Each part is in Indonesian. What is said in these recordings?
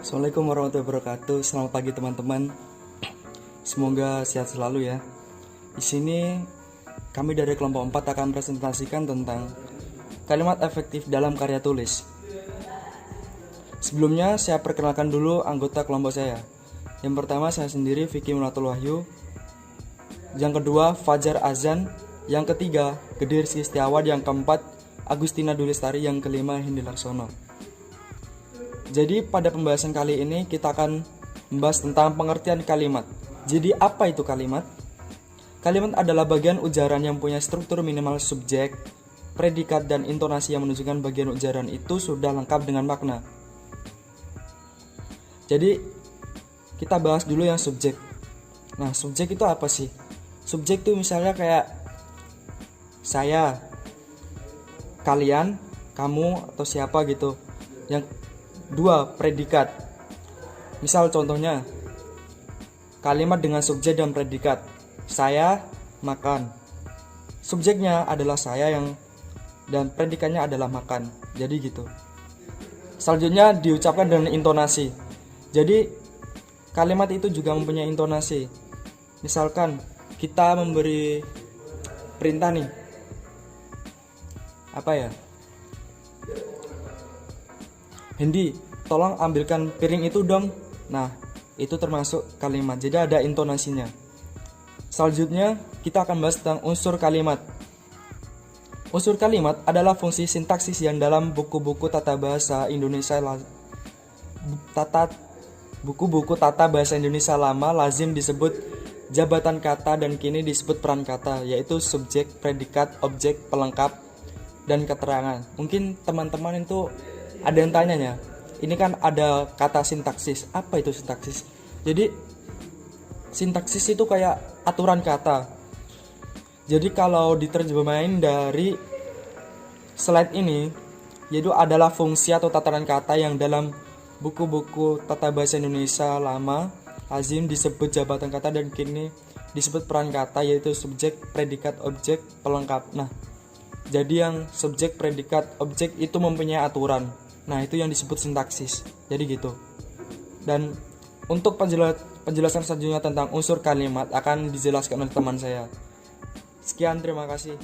Assalamualaikum warahmatullahi wabarakatuh. Selamat pagi teman-teman. Semoga sehat selalu ya. Di sini kami dari kelompok 4 akan presentasikan tentang kalimat efektif dalam karya tulis. Sebelumnya saya perkenalkan dulu anggota kelompok saya. Yang pertama saya sendiri Vicky Mulatul Wahyu. Yang kedua Fajar Azan. Yang ketiga Gede Rizky Setiawan. Yang keempat Agustina Dulistari. Yang kelima Hendy Laksono. Jadi pada pembahasan kali ini kita akan membahas tentang pengertian kalimat. Jadi apa itu kalimat? Kalimat adalah bagian ujaran yang punya struktur minimal subjek, predikat, dan intonasi yang menunjukkan bagian ujaran itu sudah lengkap dengan makna. Jadi kita bahas dulu yang subjek. Nah, subjek itu apa sih? Subjek itu misalnya kayak saya, kalian, kamu, atau siapa gitu. Yang dua, predikat. Misal contohnya kalimat dengan subjek dan predikat. Saya makan. Subjeknya adalah saya dan predikatnya adalah makan. Jadi gitu. Selanjutnya diucapkan dengan intonasi. Jadi kalimat itu juga mempunyai intonasi. Misalkan kita memberi perintah nih. Apa ya? Hendy, tolong ambilkan piring itu dong. Nah, itu termasuk kalimat. Jadi ada intonasinya. Selanjutnya kita akan bahas tentang unsur kalimat. Unsur kalimat adalah fungsi sintaksis yang dalam buku-buku tata bahasa Indonesia lama lazim disebut jabatan kata dan kini disebut peran kata, yaitu subjek, predikat, objek, pelengkap, dan keterangan. Mungkin teman-teman itu ada yang tanyanya, ini kan ada kata sintaksis. Apa itu sintaksis? Jadi sintaksis itu kayak aturan kata. Jadi kalau diterjemahin dari slide ini, yaitu adalah fungsi atau tataran kata yang dalam buku-buku tata bahasa Indonesia lama lazim disebut jabatan kata dan kini disebut peran kata, yaitu subjek, predikat, objek, pelengkap. Nah, jadi yang subjek, predikat, objek itu mempunyai aturan. Nah, itu yang disebut sintaksis. Jadi gitu. Dan untuk penjelasan selanjutnya tentang unsur kalimat akan dijelaskan oleh teman saya. Sekian, terima kasih.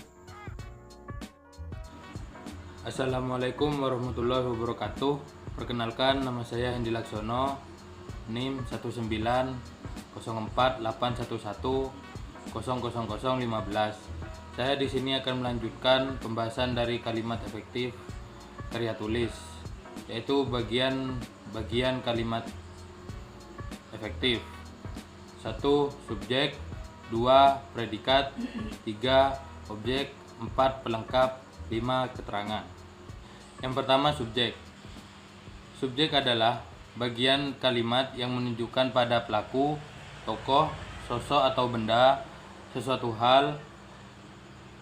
Assalamualaikum warahmatullahi wabarakatuh. Perkenalkan, nama saya Hendy Laksono, NIM 1908811000015. Saya di sini akan melanjutkan pembahasan dari kalimat efektif karya tulis, yaitu bagian kalimat efektif. 1. Subjek, 2. Predikat, 3. Objek, 4. Pelengkap, 5. Keterangan. Yang pertama, subjek. Subjek adalah bagian kalimat yang menunjukkan pada pelaku, tokoh, sosok atau benda, sesuatu hal,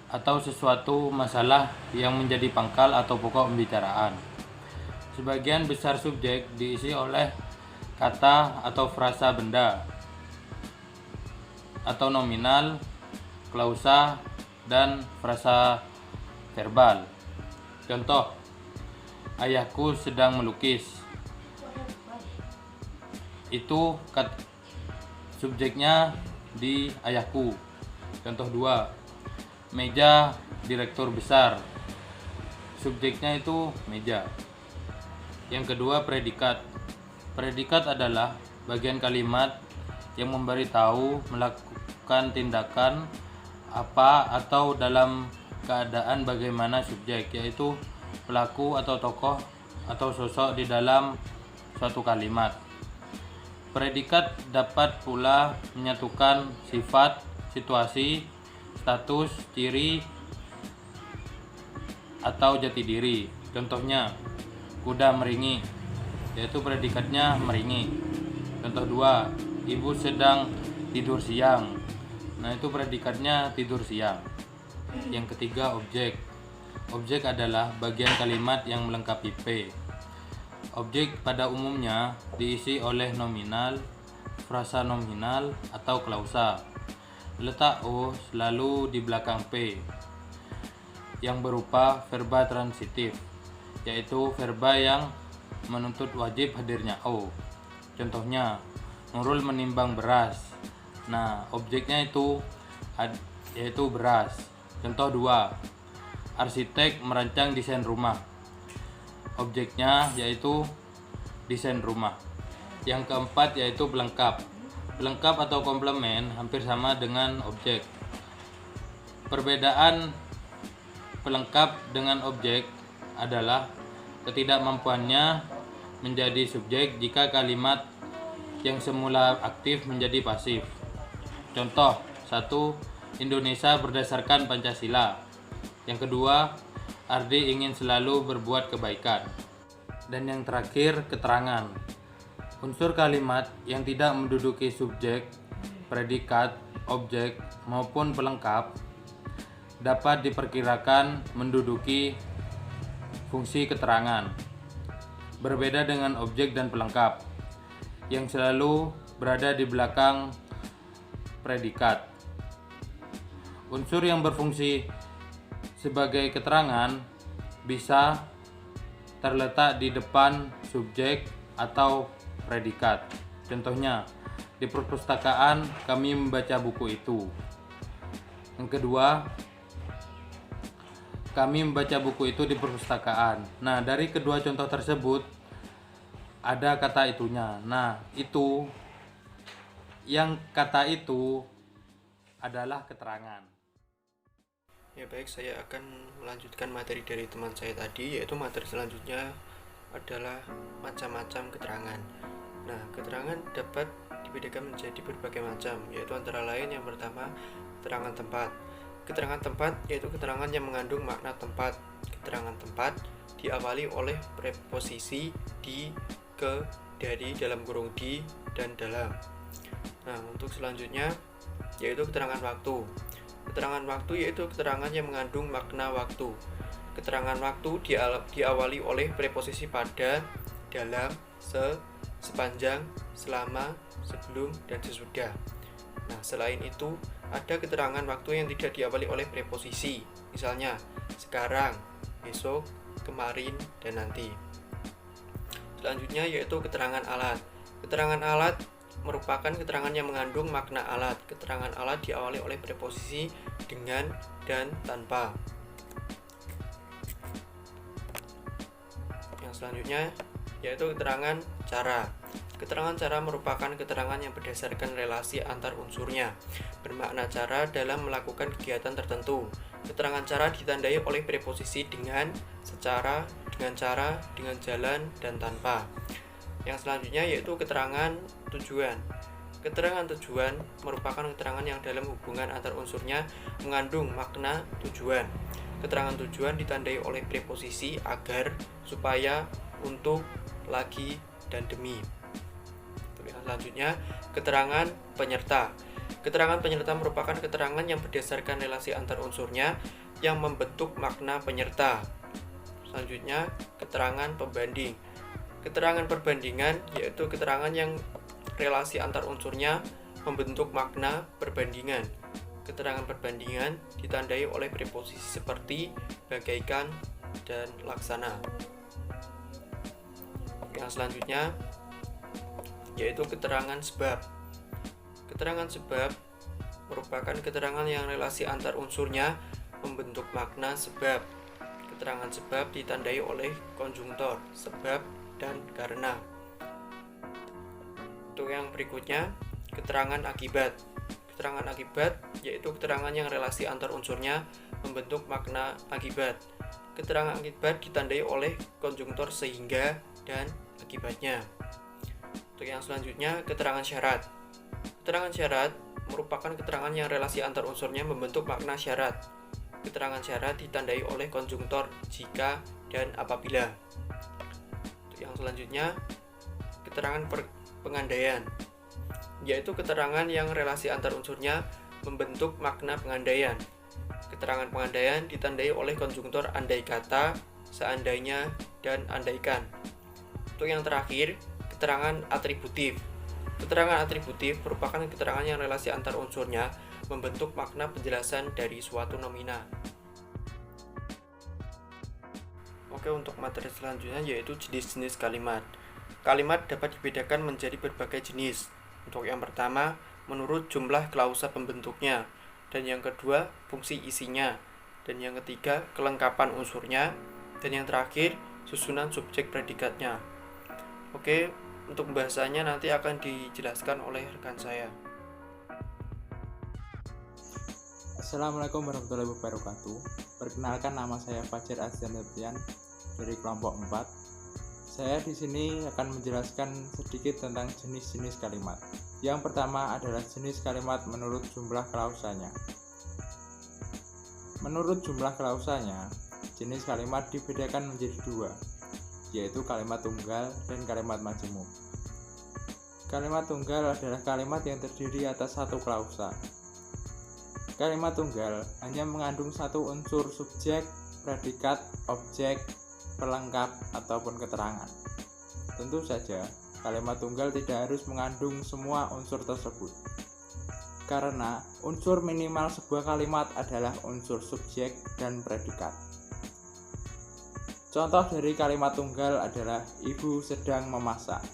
atau sesuatu masalah yang menjadi pangkal atau pokok pembicaraan. Sebagian besar subjek diisi oleh kata atau frasa benda, atau nominal, klausa, dan frasa verbal. Contoh, ayahku sedang melukis. Itu subjeknya di ayahku. Contoh 2, meja direktur besar. Subjeknya itu meja. Yang kedua, predikat. Predikat adalah bagian kalimat yang memberitahu melakukan tindakan apa atau dalam keadaan bagaimana subjek, yaitu pelaku atau tokoh atau sosok di dalam suatu kalimat. Predikat dapat pula menyatukan sifat, situasi, status, ciri, atau jati diri. Contohnya, kuda meringi, yaitu predikatnya meringi. Contoh 2, ibu sedang tidur siang. Nah, itu predikatnya tidur siang. Yang ketiga, objek. Objek adalah bagian kalimat yang melengkapi P. Objek pada umumnya diisi oleh nominal, frasa nominal, atau klausa. Letak O selalu di belakang P, yang berupa verba transitif, yaitu verba yang menuntut wajib hadirnya O. Contohnya, Nurul menimbang beras. Nah, objeknya yaitu beras. Contoh 2. Arsitek merancang desain rumah. Objeknya yaitu desain rumah. Yang keempat yaitu pelengkap. Pelengkap atau komplement hampir sama dengan objek. Perbedaan pelengkap dengan objek adalah ketidakmampuannya menjadi subjek jika kalimat yang semula aktif menjadi pasif. Contoh 1. Indonesia berdasarkan Pancasila. Yang kedua, Ardi ingin selalu berbuat kebaikan. Dan yang terakhir, keterangan. Unsur kalimat yang tidak menduduki subjek, predikat, objek, maupun pelengkap dapat diperkirakan menduduki fungsi keterangan. Berbeda dengan objek dan pelengkap yang selalu berada di belakang predikat. Unsur yang berfungsi sebagai keterangan bisa terletak di depan subjek atau predikat. Contohnya, di perpustakaan kami membaca buku itu. Yang kedua, kami membaca buku itu di perpustakaan. Nah, dari kedua contoh tersebut ada kata itunya. Nah, kata itu adalah keterangan. Ya baik, saya akan melanjutkan materi dari teman saya tadi, yaitu materi selanjutnya adalah macam-macam keterangan. Nah, keterangan dapat dibedakan menjadi berbagai macam, yaitu antara lain yang pertama, keterangan tempat. Keterangan tempat yaitu keterangan yang mengandung makna tempat. Keterangan tempat diawali oleh preposisi di, ke, dari, dalam kurung di, dan dalam. Nah, untuk selanjutnya yaitu keterangan waktu. Keterangan waktu yaitu keterangan yang mengandung makna waktu. Keterangan waktu diawali oleh preposisi pada, dalam, sepanjang, selama, sebelum, dan sesudah. Nah, selain itu, ada keterangan waktu yang tidak diawali oleh preposisi, misalnya sekarang, besok, kemarin, dan nanti. Selanjutnya yaitu keterangan alat. Keterangan alat merupakan keterangan yang mengandung makna alat. Keterangan alat diawali oleh preposisi dengan, dan, tanpa. Yang selanjutnya yaitu keterangan cara. Keterangan cara merupakan keterangan yang berdasarkan relasi antar unsurnya, bermakna cara dalam melakukan kegiatan tertentu. Keterangan cara ditandai oleh preposisi dengan, secara, dengan cara, dengan jalan, dan tanpa. Yang selanjutnya yaitu keterangan tujuan. Keterangan tujuan merupakan keterangan yang dalam hubungan antar unsurnya mengandung makna tujuan. Keterangan tujuan ditandai oleh preposisi agar, supaya, untuk, lagi, dan demi. Yang selanjutnya, keterangan penyerta. Keterangan penyerta merupakan keterangan yang berdasarkan relasi antar unsurnya yang membentuk makna penyerta. Selanjutnya, keterangan pembanding. Keterangan perbandingan yaitu keterangan yang relasi antar unsurnya membentuk makna perbandingan. Keterangan perbandingan ditandai oleh preposisi seperti, bagaikan, dan laksana. Yang selanjutnya yaitu keterangan sebab. Keterangan sebab merupakan keterangan yang relasi antar unsurnya membentuk makna sebab. Keterangan sebab ditandai oleh konjungtor sebab dan karena. Untuk yang berikutnya, keterangan akibat. Keterangan akibat yaitu keterangan yang relasi antar unsurnya membentuk makna akibat. Keterangan akibat ditandai oleh konjungtor sehingga dan akibatnya. Untuk yang selanjutnya, keterangan syarat. Keterangan syarat merupakan keterangan yang relasi antar unsurnya membentuk makna syarat. Keterangan syarat ditandai oleh konjungtor jika dan apabila. Untuk yang selanjutnya, keterangan pengandaian, yaitu keterangan yang relasi antar unsurnya membentuk makna pengandaian. Keterangan pengandaian ditandai oleh konjungtor andai kata, seandainya, dan andaikan. Untuk yang terakhir, keterangan atributif. Keterangan atributif merupakan keterangan yang relasi antar unsurnya membentuk makna penjelasan dari suatu nomina. Oke, untuk materi selanjutnya yaitu jenis-jenis kalimat. Kalimat dapat dibedakan menjadi berbagai jenis. Untuk yang pertama, menurut jumlah klausa pembentuknya, dan yang kedua, fungsi isinya, dan yang ketiga, kelengkapan unsurnya, dan yang terakhir, susunan subjek predikatnya. Oke, untuk pembahasannya nanti akan dijelaskan oleh rekan saya. Assalamualaikum warahmatullahi wabarakatuh. Perkenalkan, nama saya Fajar Azanatian dari kelompok 4. Saya di sini akan menjelaskan sedikit tentang jenis-jenis kalimat. Yang pertama adalah jenis kalimat menurut jumlah klausanya. Menurut jumlah klausanya, jenis kalimat dibedakan menjadi dua, yaitu kalimat tunggal dan kalimat majemuk. Kalimat tunggal adalah kalimat yang terdiri atas satu klausa. Kalimat tunggal hanya mengandung satu unsur subjek, predikat, objek, pelengkap, ataupun keterangan. Tentu saja, kalimat tunggal tidak harus mengandung semua unsur tersebut. Karena unsur minimal sebuah kalimat adalah unsur subjek dan predikat. Contoh dari kalimat tunggal adalah ibu sedang memasak.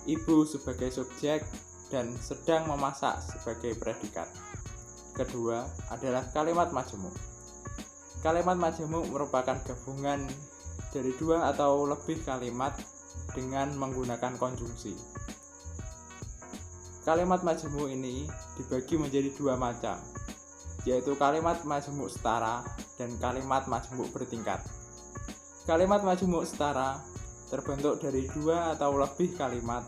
Ibu sebagai subjek dan sedang memasak sebagai predikat. Kedua adalah kalimat majemuk. Kalimat majemuk merupakan gabungan dari dua atau lebih kalimat dengan menggunakan konjungsi. Kalimat majemuk ini dibagi menjadi dua macam, yaitu kalimat majemuk setara dan kalimat majemuk bertingkat. Kalimat majemuk setara terbentuk dari dua atau lebih kalimat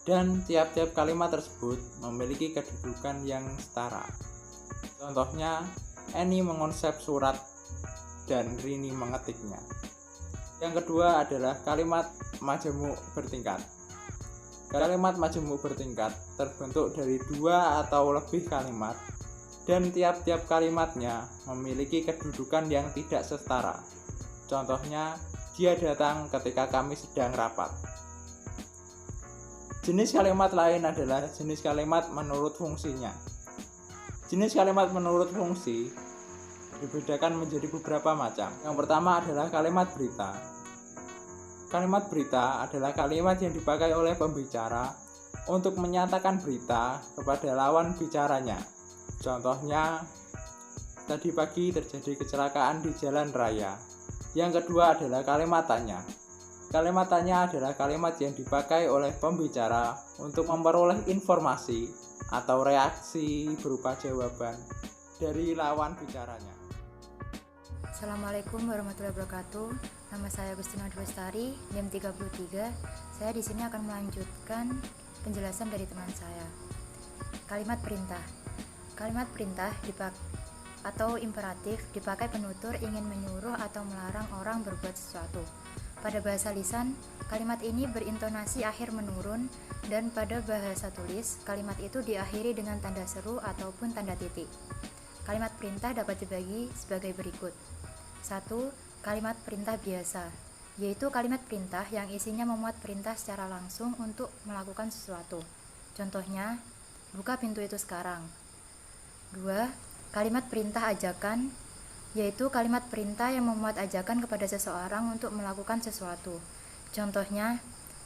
dan tiap-tiap kalimat tersebut memiliki kedudukan yang setara. Contohnya, Eni mengonsep surat dan Rini mengetiknya. Yang kedua adalah kalimat majemuk bertingkat. Kalimat majemuk bertingkat terbentuk dari dua atau lebih kalimat dan tiap-tiap kalimatnya memiliki kedudukan yang tidak setara. Contohnya, dia datang ketika kami sedang rapat. Jenis kalimat lain adalah jenis kalimat menurut fungsinya. Jenis kalimat menurut fungsi dibedakan menjadi beberapa macam. Yang pertama adalah kalimat berita. Kalimat berita adalah kalimat yang dipakai oleh pembicara untuk menyatakan berita kepada lawan bicaranya. Contohnya, tadi pagi terjadi kecelakaan di jalan raya. Yang kedua adalah kalimat tanya. Kalimat tanya adalah kalimat yang dipakai oleh pembicara untuk memperoleh informasi atau reaksi berupa jawaban dari lawan bicaranya. Assalamualaikum warahmatullahi wabarakatuh. Nama saya Agustina Dwestari, NIM 33. Saya di sini akan melanjutkan penjelasan dari teman saya. Kalimat perintah. Kalimat perintah atau imperatif dipakai penutur ingin menyuruh atau melarang orang berbuat sesuatu. Pada bahasa lisan, kalimat ini berintonasi akhir menurun, dan pada bahasa tulis, kalimat itu diakhiri dengan tanda seru ataupun tanda titik. Kalimat perintah dapat dibagi sebagai berikut. 1. Kalimat perintah biasa, yaitu kalimat perintah yang isinya memuat perintah secara langsung untuk melakukan sesuatu. Contohnya, buka pintu itu sekarang. 2. Kalimat perintah ajakan, yaitu kalimat perintah yang memuat ajakan kepada seseorang untuk melakukan sesuatu. Contohnya,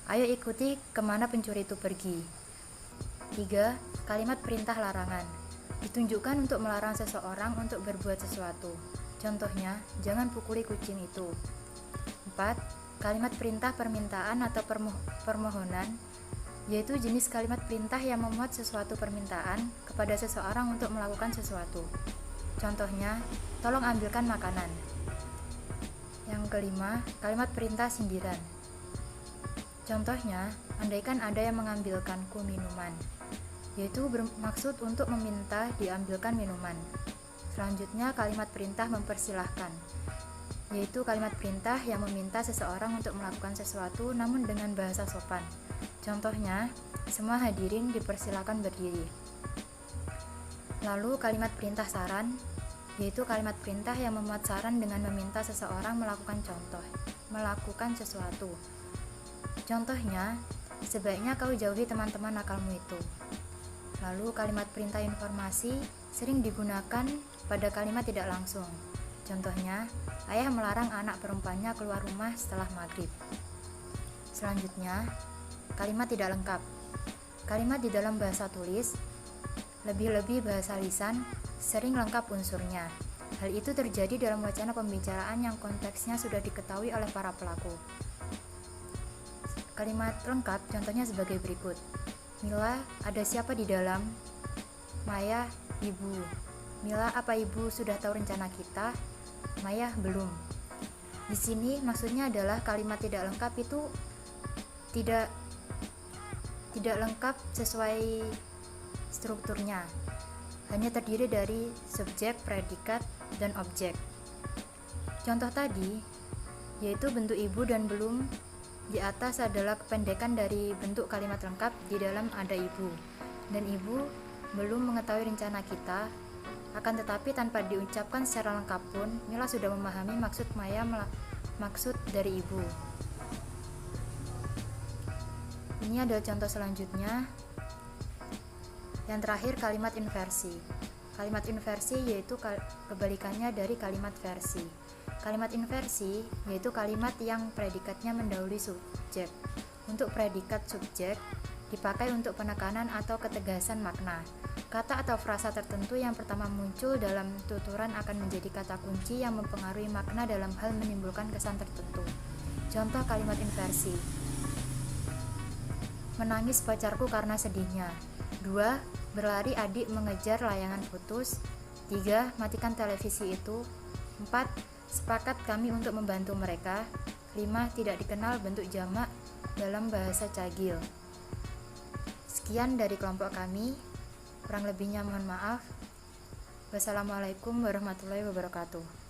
ayo ikuti kemana pencuri itu pergi. 3. Kalimat perintah larangan, ditunjukkan untuk melarang seseorang untuk berbuat sesuatu. Contohnya, jangan pukuli kucing itu. 4. Kalimat perintah permintaan atau permohonan, yaitu jenis kalimat perintah yang memuat sesuatu permintaan kepada seseorang untuk melakukan sesuatu. Contohnya, tolong ambilkan makanan. Yang kelima, kalimat perintah sindiran. Contohnya, andaikan ada yang mengambilkanku minuman, yaitu bermaksud untuk meminta diambilkan minuman. Selanjutnya, kalimat perintah mempersilahkan, yaitu kalimat perintah yang meminta seseorang untuk melakukan sesuatu namun dengan bahasa sopan. Contohnya, semua hadirin dipersilakan berdiri. Lalu kalimat perintah saran, yaitu kalimat perintah yang memuat saran dengan meminta seseorang melakukan sesuatu. Contohnya, sebaiknya kau jauhi teman-teman nakalmu itu. Lalu kalimat perintah informasi sering digunakan pada kalimat tidak langsung. Contohnya, Ayah melarang anak perempuannya keluar rumah setelah maghrib. Selanjutnya, kalimat tidak lengkap. Kalimat di dalam bahasa tulis, lebih-lebih bahasa lisan, sering lengkap unsurnya. Hal itu terjadi dalam wacana pembicaraan yang konteksnya sudah diketahui oleh para pelaku. Kalimat lengkap contohnya sebagai berikut. Mila, ada siapa di dalam? Maya, ibu. Mila, apa ibu sudah tahu rencana kita? Maya, belum. Di sini maksudnya adalah kalimat tidak lengkap itu tidak lengkap sesuai strukturnya. Hanya terdiri dari subjek, predikat, dan objek. Contoh tadi yaitu bentuk ibu dan belum di atas adalah kependekan dari bentuk kalimat lengkap di dalam ada ibu. Dan ibu belum mengetahui rencana kita, akan tetapi tanpa diucapkan secara lengkap pun Mila sudah memahami maksud Maya maksud dari ibu. Ini adalah contoh selanjutnya. Yang terakhir, kalimat inversi. Kalimat inversi yaitu kebalikannya dari kalimat versi. Kalimat inversi yaitu kalimat yang predikatnya mendahului subjek. Untuk predikat subjek dipakai untuk penekanan atau ketegasan makna. Kata atau frasa tertentu yang pertama muncul dalam tuturan akan menjadi kata kunci yang mempengaruhi makna dalam hal menimbulkan kesan tertentu. Contoh kalimat inversi. Menangis pacarku karena sedihnya. 2. Berlari adik mengejar layangan putus. 3. Matikan televisi itu. 4. Sepakat kami untuk membantu mereka. 5. Tidak dikenal bentuk jamak dalam bahasa Cagil. Sekian dari kelompok kami. Kurang lebihnya mohon maaf. Wassalamualaikum warahmatullahi wabarakatuh.